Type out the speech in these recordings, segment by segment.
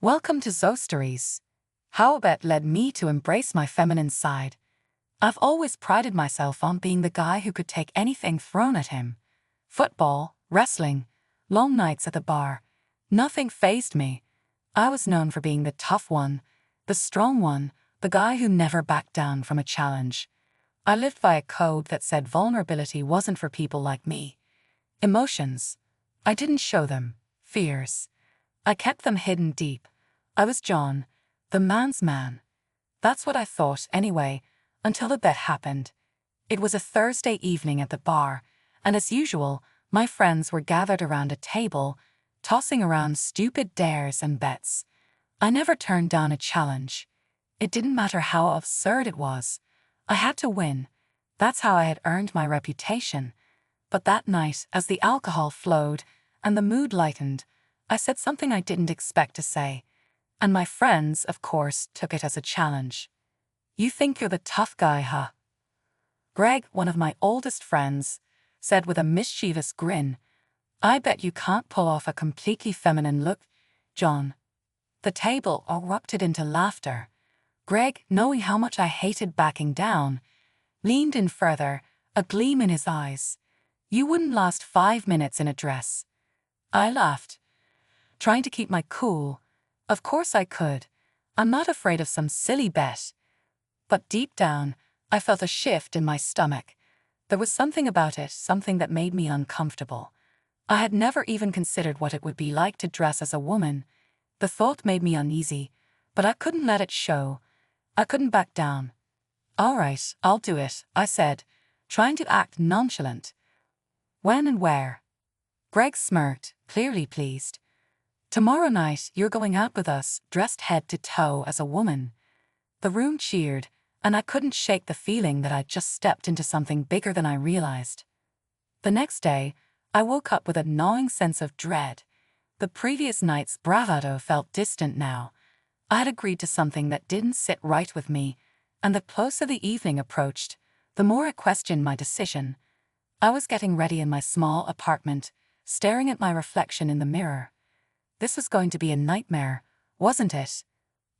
Welcome to Stories. How about led me to embrace my feminine side. I've always prided myself on being the guy who could take anything thrown at him. Football, wrestling, long nights at the bar. Nothing fazed me. I was known for being the tough one, the strong one, the guy who never backed down from a challenge. I lived by a code that said vulnerability wasn't for people like me. Emotions. I didn't show them. Fears. I kept them hidden deep. I was John, the man's man. That's what I thought anyway, until the bet happened. It was a Thursday evening at the bar, and as usual, my friends were gathered around a table, tossing around stupid dares and bets. I never turned down a challenge. It didn't matter how absurd it was. I had to win. That's how I had earned my reputation. But that night, as the alcohol flowed and the mood lightened, I said something I didn't expect to say. And my friends, of course, took it as a challenge. "You think you're the tough guy, huh?" Greg, one of my oldest friends, said with a mischievous grin. "I bet you can't pull off a completely feminine look, John." The table erupted into laughter. Greg, knowing how much I hated backing down, leaned in further, a gleam in his eyes. "You wouldn't last 5 minutes in a dress." I laughed, trying to keep my cool. Of course I could. I'm not afraid of some silly bet. But deep down, I felt a shift in my stomach. There was something about it, something that made me uncomfortable. I had never even considered what it would be like to dress as a woman. The thought made me uneasy, but I couldn't let it show. I couldn't back down. "All right, I'll do it," I said, trying to act nonchalant. "When and where?" Greg smirked, clearly pleased. "Tomorrow night, you're going out with us, dressed head to toe as a woman." The room cheered, and I couldn't shake the feeling that I'd just stepped into something bigger than I realized. The next day, I woke up with a gnawing sense of dread. The previous night's bravado felt distant now. I had agreed to something that didn't sit right with me, and the closer the evening approached, the more I questioned my decision. I was getting ready in my small apartment, staring at my reflection in the mirror. This was going to be a nightmare, wasn't it?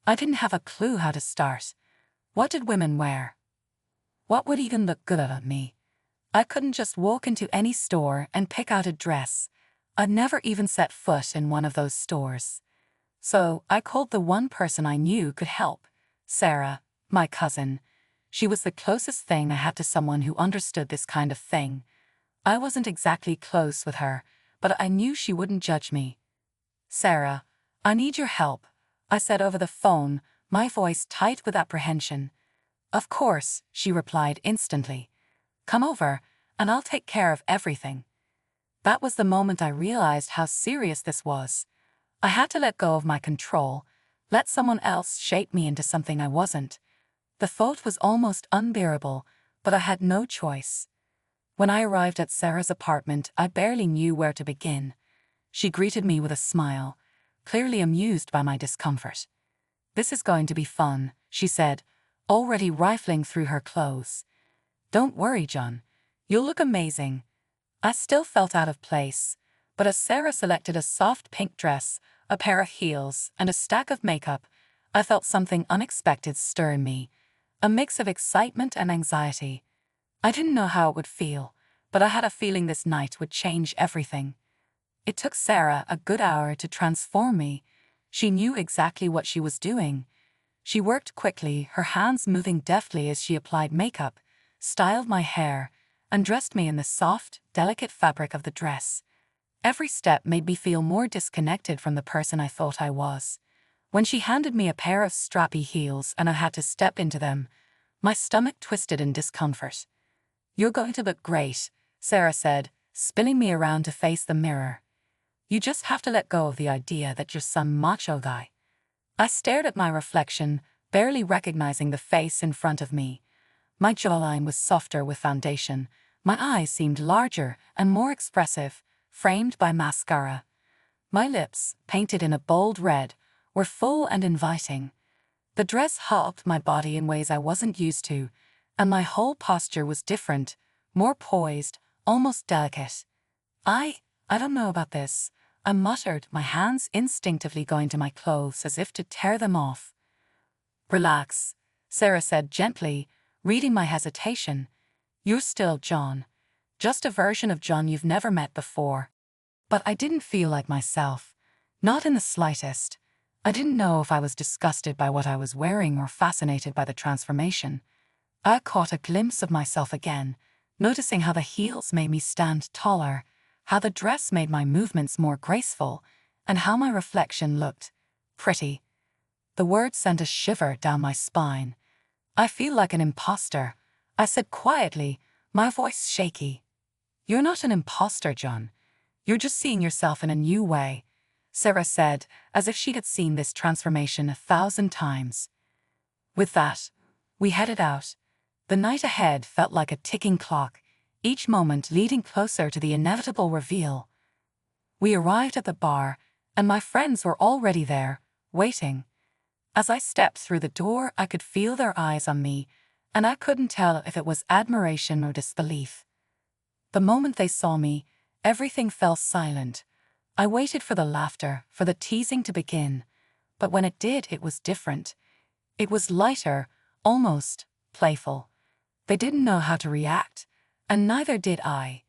I didn't have a clue how to start. What did women wear? What would even look good on me? I couldn't just walk into any store and pick out a dress. I'd never even set foot in one of those stores. So I called the one person I knew could help, Sarah, my cousin. She was the closest thing I had to someone who understood this kind of thing. I wasn't exactly close with her, but I knew she wouldn't judge me. "Sarah, I need your help," I said over the phone, my voice tight with apprehension. "Of course," she replied instantly. "Come over, and I'll take care of everything." That was the moment I realized how serious this was. I had to let go of my control, let someone else shape me into something I wasn't. The thought was almost unbearable, but I had no choice. When I arrived at Sarah's apartment, I barely knew where to begin. She greeted me with a smile, clearly amused by my discomfort. "This is going to be fun," she said, already rifling through her clothes. "Don't worry, John. You'll look amazing." I still felt out of place, but as Sarah selected a soft pink dress, a pair of heels, and a stack of makeup, I felt something unexpected stir in me, a mix of excitement and anxiety. I didn't know how it would feel, but I had a feeling this night would change everything. It took Sarah a good hour to transform me. She knew exactly what she was doing. She worked quickly, her hands moving deftly as she applied makeup, styled my hair, and dressed me in the soft, delicate fabric of the dress. Every step made me feel more disconnected from the person I thought I was. When she handed me a pair of strappy heels and I had to step into them, my stomach twisted in discomfort. "You're going to look great," Sarah said, spinning me around to face the mirror. "You just have to let go of the idea that you're some macho guy." I stared at my reflection, barely recognizing the face in front of me. My jawline was softer with foundation. My eyes seemed larger and more expressive, framed by mascara. My lips, painted in a bold red, were full and inviting. The dress hulked my body in ways I wasn't used to, and my whole posture was different, more poised, almost delicate. I don't know about this," I muttered, my hands instinctively going to my clothes as if to tear them off. "Relax," Sarah said gently, reading my hesitation. "You're still John. Just a version of John you've never met before." But I didn't feel like myself. Not in the slightest. I didn't know if I was disgusted by what I was wearing or fascinated by the transformation. I caught a glimpse of myself again, noticing how the heels made me stand taller, how the dress made my movements more graceful, and how my reflection looked pretty. The word sent a shiver down my spine. "I feel like an imposter," I said quietly, my voice shaky. "You're not an imposter, John. You're just seeing yourself in a new way," Sarah said, as if she had seen this transformation 1,000 times. With that, we headed out. The night ahead felt like a ticking clock, each moment leading closer to the inevitable reveal. We arrived at the bar, and my friends were already there, waiting. As I stepped through the door, I could feel their eyes on me, and I couldn't tell if it was admiration or disbelief. The moment they saw me, everything fell silent. I waited for the laughter, for the teasing to begin. But when it did, it was different. It was lighter, almost playful. They didn't know how to react, and neither did I.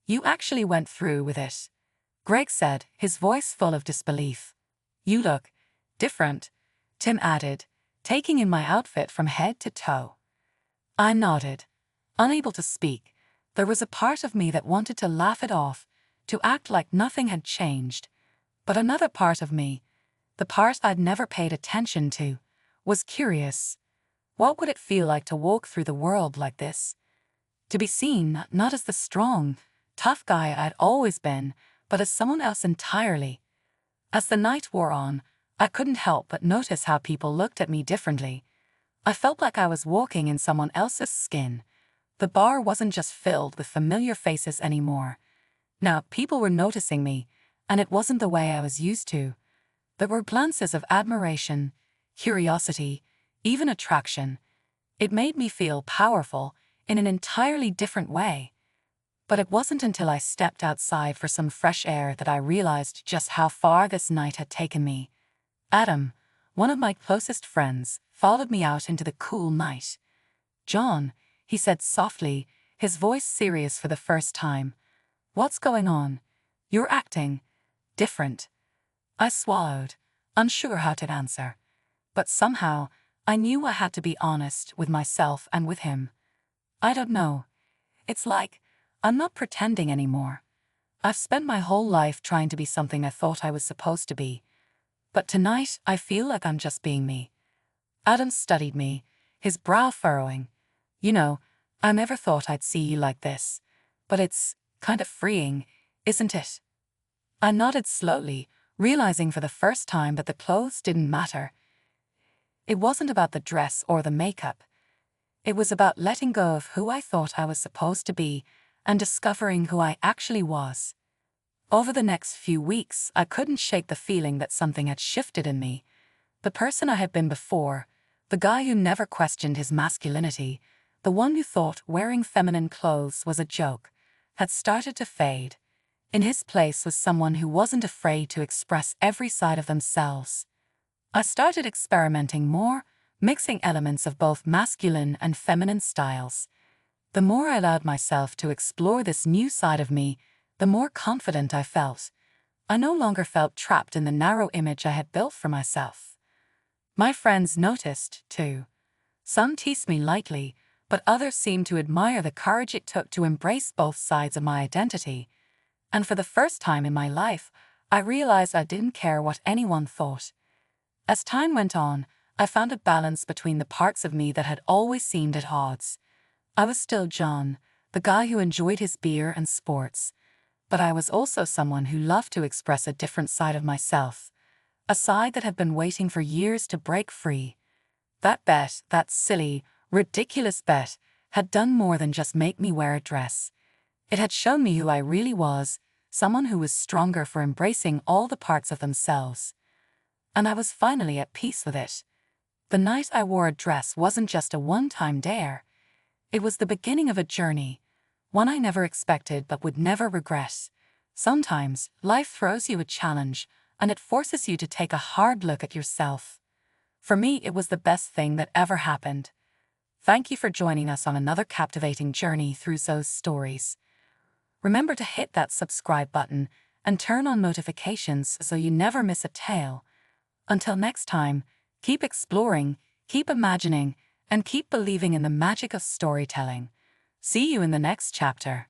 "You actually went through with it," Greg said, his voice full of disbelief. "You look different," Tim added, taking in my outfit from head to toe. I nodded, unable to speak. There was a part of me that wanted to laugh it off, to act like nothing had changed. But another part of me, the part I'd never paid attention to, was curious. What would it feel like to walk through the world like this? To be seen not as the strong, tough guy I'd always been, but as someone else entirely. As the night wore on, I couldn't help but notice how people looked at me differently. I felt like I was walking in someone else's skin. The bar wasn't just filled with familiar faces anymore. Now people were noticing me, and it wasn't the way I was used to. There were glances of admiration, curiosity, even attraction. It made me feel powerful in an entirely different way. But it wasn't until I stepped outside for some fresh air that I realized just how far this night had taken me. Adam, one of my closest friends, followed me out into the cool night. "John," he said softly, his voice serious for the first time. "What's going on? You're acting different." I swallowed, unsure how to answer. But somehow, I knew I had to be honest with myself and with him. "I don't know. It's like, I'm not pretending anymore. I've spent my whole life trying to be something I thought I was supposed to be. But tonight, I feel like I'm just being me." Adam studied me, his brow furrowing. "You know, I never thought I'd see you like this. But it's kind of freeing, isn't it?" I nodded slowly, realizing for the first time that the clothes didn't matter. It wasn't about the dress or the makeup. It was about letting go of who I thought I was supposed to be and discovering who I actually was. Over the next few weeks, I couldn't shake the feeling that something had shifted in me. The person I had been before, the guy who never questioned his masculinity, the one who thought wearing feminine clothes was a joke, had started to fade. In his place was someone who wasn't afraid to express every side of themselves. I started experimenting more, mixing elements of both masculine and feminine styles. The more I allowed myself to explore this new side of me, the more confident I felt. I no longer felt trapped in the narrow image I had built for myself. My friends noticed, too. Some teased me lightly, but others seemed to admire the courage it took to embrace both sides of my identity. And for the first time in my life, I realized I didn't care what anyone thought. As time went on, I found a balance between the parts of me that had always seemed at odds. I was still John, the guy who enjoyed his beer and sports. But I was also someone who loved to express a different side of myself, a side that had been waiting for years to break free. That bet, that silly, ridiculous bet, had done more than just make me wear a dress. It had shown me who I really was, someone who was stronger for embracing all the parts of themselves. And I was finally at peace with it. The night I wore a dress wasn't just a one-time dare. It was the beginning of a journey, one I never expected but would never regret. Sometimes, life throws you a challenge, and it forces you to take a hard look at yourself. For me, it was the best thing that ever happened. Thank you for joining us on another captivating journey through Zoe's stories. Remember to hit that subscribe button and turn on notifications so you never miss a tale. Until next time, keep exploring, keep imagining, and keep believing in the magic of storytelling. See you in the next chapter.